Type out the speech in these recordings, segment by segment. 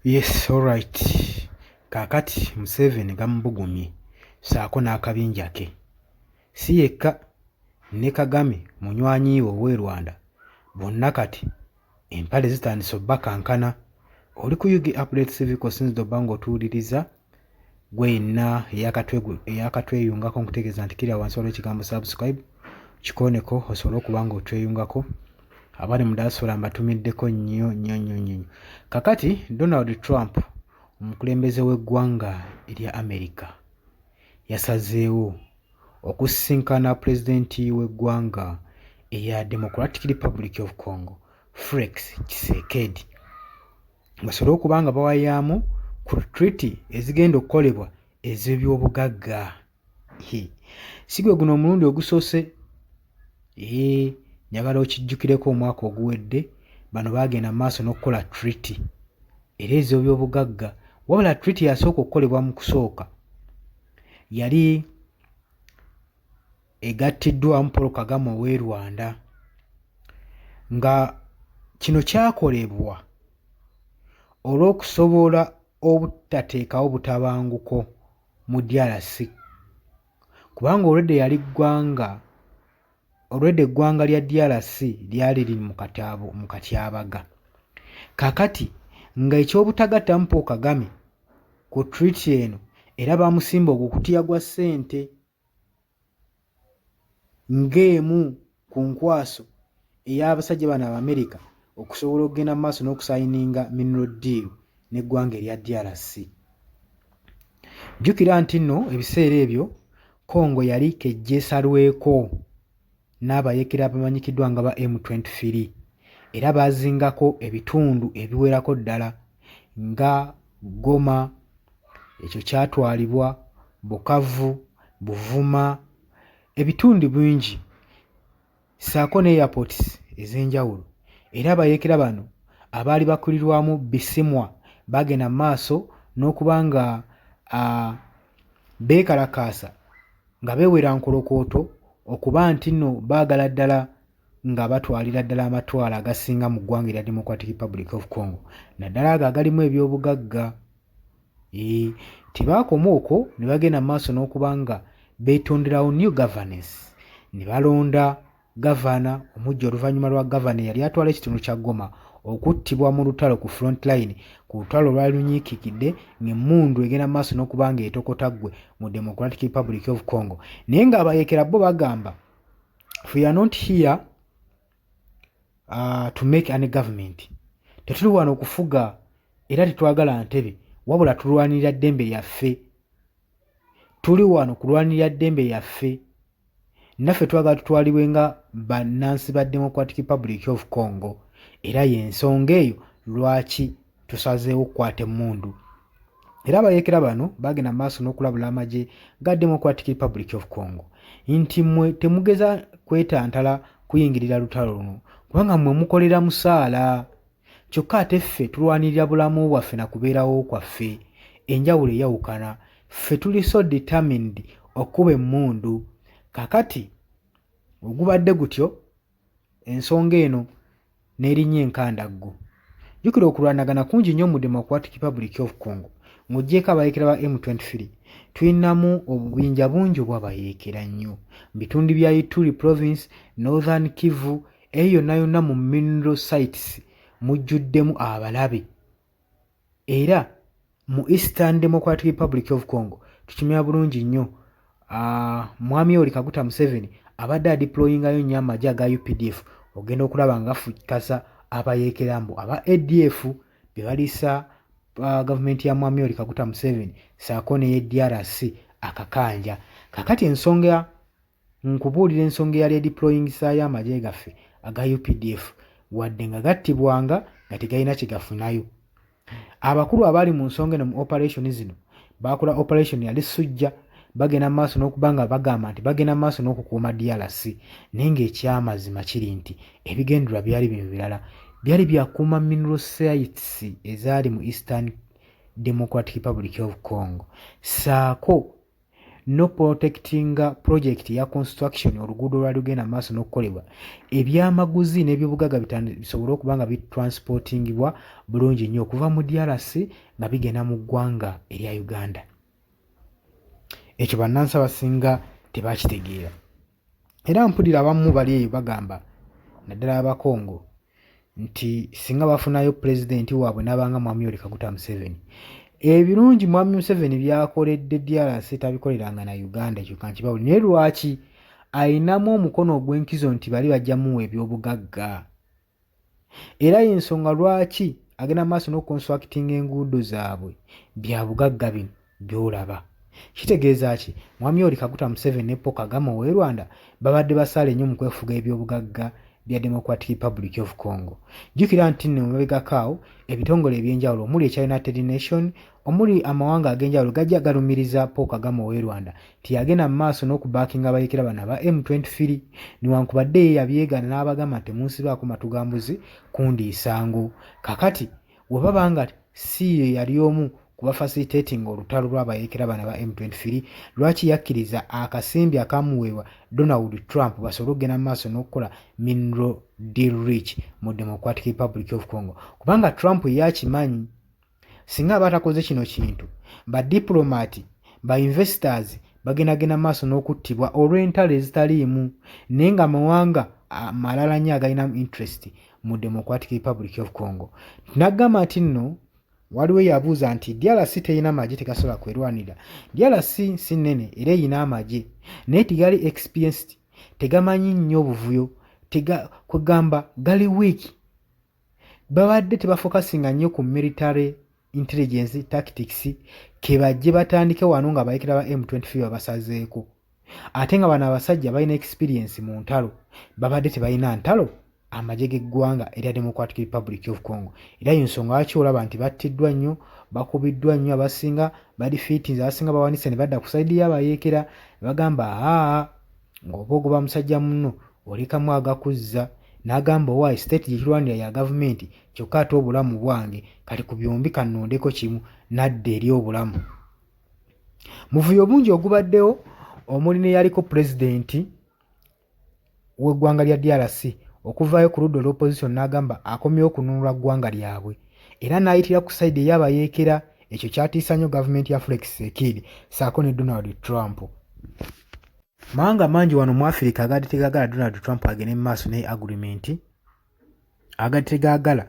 Yes, alright. Kaakati Museveni gamubugumye ssaako n'akabinja ke. Si yekka, ne Kagame munywanyi we ow'e Rwanda bonna kati empale zitandise obbakankana. Oli ku UG Updates TV kosinzido bba ng'otuwuliriza gwe yenna eyakatweyungako nkutegeeza nti kiri wansi waliwo ekigambo subscribe kikoneko osobole okuba ng'otweyungako. Abali mu diaspora mbatumiddeko nnyo. Kakati Donald Trump omukulembeze w'eggwanga erya America yasazeewo okusisinkana pulezidenti w'eggwanga eya Democratic Republic of Congo Felix Tshisekedi basobole okuba nga bawayaamu ku treaty ezigenda okukolebwa ez'ebyobugagga. Si gwe guno omulundi ogusoose, njagala okijjukireko omwaka oguwedde bano baagenda mu maaso n'okukola treaty era ez'ebyobugagga, wabula treaty yasooka okukolebwa mu kusooka yali egattiddwamu Paul Kagame ow'e Rwanda, nga kino kyakolebwa olw'okusobola obutateekawo butabanguko mu DRC kubanga olwedde eggwanga lya DRC lyali liri mu katyabaga. Kaakati nga ekyobutagattamu Paul Kagame ku treaty eno era bamusimba ogukutiya gwa ssente ng'emu ku nkwaso ey'abasajja bano Abamerica okusobola okugenda mu maaso n'okusayininga mineral deal n'eggwanga erya DRC. Jjukira nti nno ebiseera ebyo Congo yali kejjeesalweko n'abayeekera abamanyikiddwa nga ba M23 era baazingako ebitundu ebiwerako ddala nga Goma, ekyo kyatwalibwa, Bukavu, Buvuma, ebitundu bingi ssaako ne airports ez'enjawulo. Era abayeekera bano abaali bakulirwamu Bisimwa bagenda mu maaso n'okuba nga beekalakaasa nga beewera nkolokooto okuba nti nno baagala ddala nga batwalira ddala amatwalo agasinga mu ggwanga erya Democratic Republic of Congo, naddala ago agalimu ebyobugagga. Tebaakoma okwo ne bagenda mu maaso n'okuba nga beetonderawo new governance, ne balonda gavana omujja oluvannyuma lwa gavana yali atwala ekitundu kya Goma okuttibwa mu lutalo ku front line, ku lutalo olwali lunyiikikidde ng'emmundu egenda mu maaso n'okuba nga etokota ggwe mu Democratic Republic of Congo. Naye ng'abayeekera bo bagamba we are not here to make any government, tetuli wano okufuga era tetwagala ntebe, wabula tulwanirira ddembe lyaffe, tuli wano kulwanirira ddembe lyaffe, naffe twagala tutwalibwe nga bannansi ba Democratic Republic of Congo, era y'ensonga eyo lwaki tusazeewo okukwata emmundu. Era abayeekera bano bagenda mu maaso n'okulabula amagye ga Democratic Republic of Congo nti mmwe temugeza kwetantala kuyingirira lutalo luno kubanga mmwe mukolera musaala, kyokka ate ffe tulwanirira bulamu bwaffe na kubeerawo kwaffe, enjawulo eyawukana, ffe tuli so determined okuba emmundu. Kakati ogubadde gutyo ensonga eno n'erinnya enkandaggo. Jjukira okulwanagana kungi nnyo mu Democratic Republic of Congo. Ng'oggyeko abayeekera ba M23 tulinamu obubinja bungi obw'abayeekera nnyo mu bitundu bya Ituri province, Northern Kivu, eyo yonna yonna mu mineral sites mujjuddemu abalabe. Era mu Eastern Democratic Republic of Congo tukimanya bulungi nnyo Mwami Yoweri Kaguta Museveni abadde adeployingayo nnyo amagye aga UPDF ogenda okulaba nga fukasa abayeekera mbu aba ADF be balisa gavumenti ya Mwami Yoweri Kaguta Museveni ssaako ne DRC akakanja. Kakati ensonga nkubuulira ensonga eyali edeployingisaayo amagye gaffe aga UPDF wadde nga gattibwanga nga tegalina kye gafunayo. Abakulu abaali mu nsonga eno mu operation zino bakola operation yali Sujja, bagenda mu maaso n'okuba nga bagamba nti bagenda mu maaso n'okukuuma DRC, naye ng'ekyamazima kiri nti ebigendera byali bino birala, byali byakuuma mineral sites ezaali mu Eastern Democratic Republic of Congo, ssaako no protecting project ya construction oluguudo lwali lugenda maaso n'okukolebwa ebyamaguzi n'ebyobugagga bisobole okuba nga bitransportingibwa bulungi nnyo okuva mu DRC nga bigenda mu ggwanga erya Uganda. Ekyo bannansi abasinga tebakitegeera. Era mpulira abamu bali eyo bagamba naddala abakongo nti singa bafunayo pulezidenti waabwe n'abanga Mwami Yoweri Kaguta Museveni, ebirungi Mwami Museveni byakoledde DRC tabikoleranga na Uganda. Ekyo kankibawuli. Naye lwaki ayinamu omukono ogw'enkizo nti bali bajja muwa ebyobugagga? Era y'ensonga lwaki agenda maaso n'okuconstructinga enguudo zaabwe bya bugagga bino by'olaba. Kitegeeza ki? Mwami Yoweri Kaguta Museveni ne Paul Kagame ow'e Rwanda babadde basaale nnyo mu kwefuga ebyobugagga bya Democratic Republic of Congo. Jjukira nti nno mabegakaawo ebitongole ebyenjawulo omuli ekya United Nation, omuli amawanga ag'enjawulo gajja galumiriza Paul Kagame ow'e Rwanda tiyagenda mu maaso n'okubaakinga abayeekera bano aba M23 newankubadde ye yabyegaana n'abagamba nti munsibaako matugambuzi kundiisango. Kakati we baba nga si ye yali omu kuba facilitating olutalo lw'abayeekera bano aba M23, lwaki yakkiriza akasimbi akamuweebwa Donald Trump basobole okugenda mu maaso n'okukola mineral deal rich mu Democratic Republic of Congo? Kubanga Trump yakimanyi singa aba atakoze kino kintu ba diplomati ba investors bagendagenda maaso n'okuttibwa olw'entalo ezitaliimu, naye nga amawanga amalala nnyo agalinamu interest mu Democratic Republic of Congo. Nagamba nti nno waliwo yabuuza nti DRC teyina amagye tegasobola kwerwanira. DRC si nnene era eyina amagye naye tigali experienced, tegamanyi nnyo obuvuyo, kwegamba gali weak. Babadde tebafokasinga nnyo ku military intelligence tactics kebajje batandike wano nga abayeekera ba M23 babasazeeko. Ate nga bano abasajja balina experience mu ntalo babadde tebalina ntalo amagye g'eggwanga erya Democratic Republic of Congo. Era y'ensonga lwaki olaba nti battiddwa nnyo, bakubiddwa nnyo, abasinga bali fiitinzi, abasinga bawanise ne badda ku sayidi y'abayeekera bagamba ng'oba ogoba musajja munno olekamu agakuzza. N'agamba owaayi state gyekirwanira ya gavumenti kyokka ate obulamu bwange kati ku byombi kannondeko kimu nadda eri obulamu. Muvuyo bungi ogubaddewo omuli ne yaliko pulezidenti w'eggwanga lya DRC okuvaayo ku ludda olw'opposition n'agamba akomyewo okununula ggwanga lyabwe era n'ayitira ku sayidi ey'abayeekera. Ekyo kyatiisa nnyo gavumenti ya Felix Tshisekedi saako ne Donald Trump. Mawanga mangi wano mu Africa agadde tegaagala Donald Trump agende mu maaso ne agreement, agadde tegaagala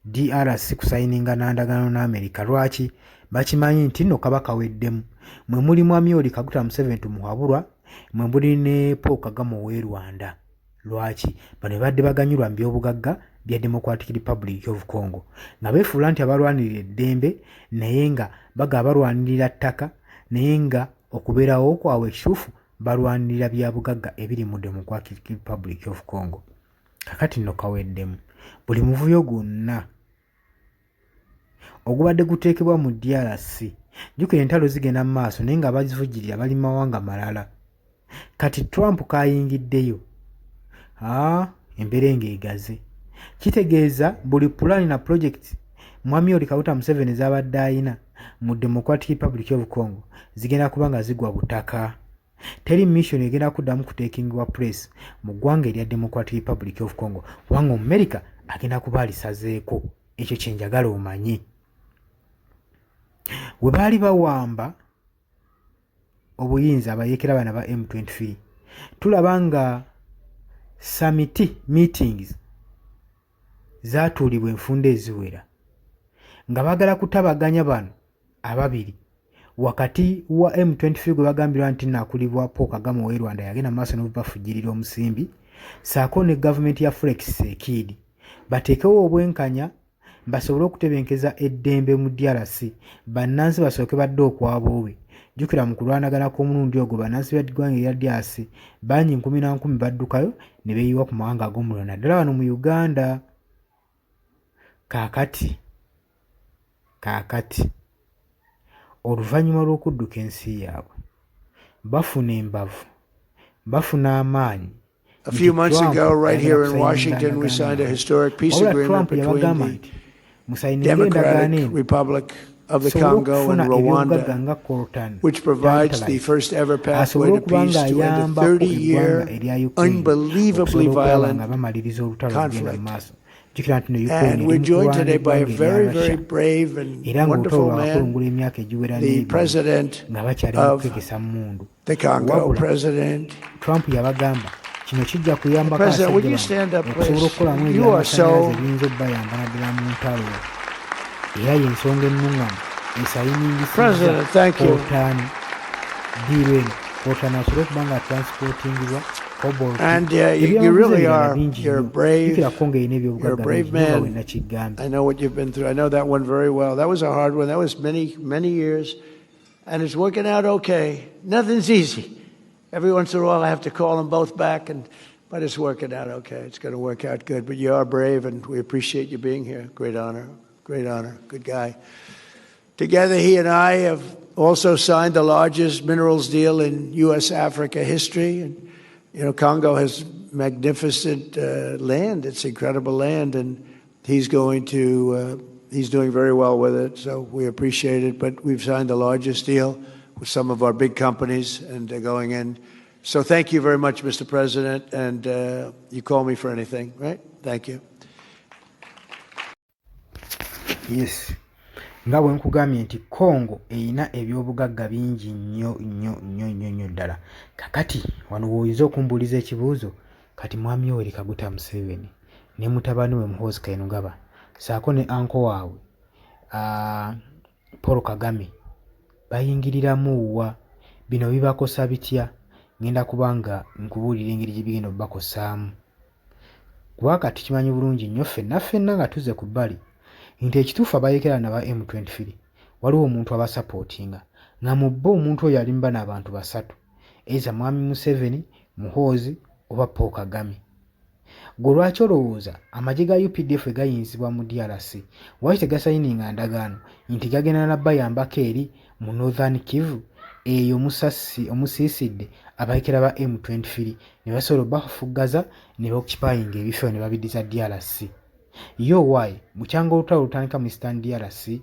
DRC kusayininga n'endagaano n'Amerika. Lwaki? Bakimanyi nti nno kabaka weddemu. Mwe muli Mwami Yoweri Kaguta Museveni tumuhabulwa, mwe muli ne Paul Kagame ow'e Rwanda. Lwaki? Bano badde baganyulwa mu byobugagga bya Democratic Republic of Congo nga beefuula nti abalwanirira eddembe naye nga baga balwanirira ttaka naye nga okubeerawo kwabwe ekituufu balwanirira bya bugagga ebiri mu Democratic Republic of Congo. Kakati nno kaweddemu. Buli muvuyo gwonna ogubadde guteekebwa mu DRC jjukira entalo zigenda mu maaso naye nga abazivujjirira bali mawanga malala. Kati Trump kayingiddeyo embeera ng'egaze. Kitegeeza buli pulani na project Mwami Yoweri Kaguta Museveni z'abadde ayina mu Democratic Republic of Congo zigenda kuba nga zigwa butaka. Teri mission egenda kuddamu kuteekingibwa place mu ggwanga erya Democratic Republic of Congo kubanga America agenda kuba alisazeeko. Ekyo kye njagala omanyi. We baali bawamba obuyinza abayeekera bana ba M23 tulaba nga summit meetings zaatuulibwa enfunda eziwera nga bagala kutabaganya bano ababiri wakati wa M23 gwe bagambirwa nti naakulibwa Paul Kagame ow'e Rwanda yagenda mu maaso n'obubafujjirira omusimbi saako ne gavumenti ya Felix Tshisekedi bateekewo obwenkanya basobole okutebenkeza eddembe mu DRC. Bannansi basooke badde okwaboobe. Jjukira mu kulwanagana kw'omulundi ogwo bannansi b'eggwanga erya DRC banyi 10,000 baddukayo ne beeyiwa ku mawanga ag'omuliro naddala wano mu Uganda. Kaakati oluvannyuma lw'okudduka ensi yaabwe bafuna embavu, bafuna amaanyi. A few months ago, right here in Washington, we signed a historic peace agreement between the Democratic Republic of the Congo and Rwanda, which provides the first ever pathway to peace to end a 30-year, unbelievably violent conflict. And we're joined today by a very, very brave and wonderful man, the president of the Congo, President. President, would you stand up, please? You are so... President, thank you. And you really are. You're a brave man. I know what you've been through. I know that one very well. That was a hard one. That was many, many years. And it's working out okay. Nothing's easy. Every once in a while I have to call them both back, but it's working out okay. It's going to work out good. But you are brave, and we appreciate you being here. Great honor. Great honor. Good guy. Together, he and I have also signed the largest minerals deal in U.S.-Africa history. And, you know, Congo has magnificent land. It's incredible land, and he's doing very well with it. So we appreciate it. But we've signed the largest deal with some of our big companies, and they're going in. So thank you very much, Mr. President. And you call me for anything, right? Thank you. Yes. Nga bwe nkugambye nti Congo erina ebyobugagga bingi nnyo ddala. Kakati wano w'oyinza okumbuuliza ekibuuzo, kati mwami Yoweri Kaguta Museveni ne mutabani we Muhoozi Kainerugaba saako ne anko waabwe Paul Kagame bayingiriramu wa? Bino bibakosa bitya? Ngenda kubanga nkubuulira engeri gye bigenda obbakosaamu. Kuba kati tukimanyi bulungi nnyo ffenna nga tuzze ku bbali nti ekituufu abayeekera naba M23 waliwo omuntu abasapootinga nga mu bo omuntu oyo alimba n'abantu basatu, eza mwami Museveni, Muhoozi oba Paul Kagame. Gwe lwaki olowooza amagye ga UPDF gayinzibwa mu DRC lwaki tegasayininga ndagaano nti gagenda nabayambako eri mu Northern Kivu eyo omusiisidde abayeekera ba M23 ne basobola bafuggaza ne bakipayinga ebifo ne babiddiza DRC. Yo why mukyanga olutalo lutandika mu Eastern DRC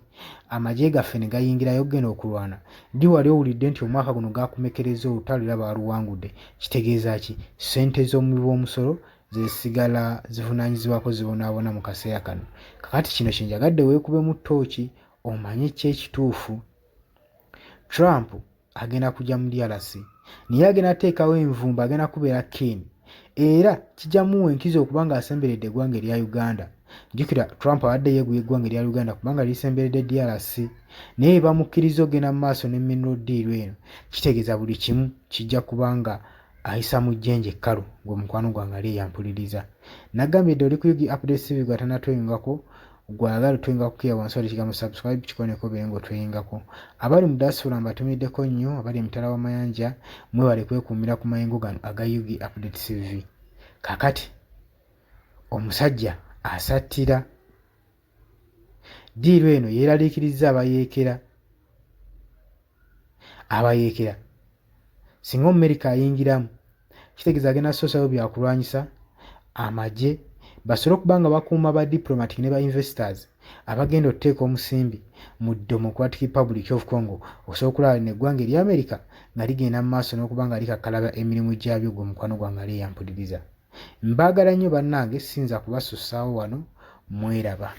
amagye gaffe ne gayingirayo okugenda okulwana ndi wali owulidde nti omwaka guno gakumekereza olutalo era baaluwangudde. Kitegeeza ki? Ssente z'omubi w'omusolo zesigala zivunaanyizibwako zibonaabona mu kaseera kano. Kakati kino kyenjagadde weekube mu ttooki omanye ekituufu. Trump agenda kujja mu DRC naye agenda ateekawo envumba, agenda kubeera Ken era kijjamuwa enkizo okubanga asemberedde eggwanga erya Uganda. Jjukira Trump abadde yeeguya eggwanga erya Uganda kubanga lisemberedde DRC naye bamukkiriza ogenda mu maaso ne mineral deal eno. Kitegeeza buli kimu kijja kubanga ayisa mu jjenje kkalu gwe mukwano gwange ali yampuliriza. Nagambye dde oli ku Yugi Updates TV gwatanatweyungako gwagala twinga kukiya wansi wali kigambo subscribe kikoneko bengo twingako. Abali mu diaspora mbatumiddeko nnyo, abali emitala w'amayanja mwebale kwekuumira ku mayengo gano aga Yugi Updates TV. Kakati omusajja asattira diiru eno yeeraliikiriza abayeekera singa Omumerika ayingiramu kitegeeza agenda sosayo byakulwanyisa amagye basobole okuba nga bakuuma ba diplomatic ne ba investors abagenda okuteeka omusimbi mu Democratic Republic of Congo osobola okulaba neggwanga erya America nga ligenda mu maaso n'okuba nga likakkalaba emirimu gyabyo gwe mukwano gwange ali yampuliriza. Mbaagala nnyo bannange, sinza kubasussaawo wano, mweraba.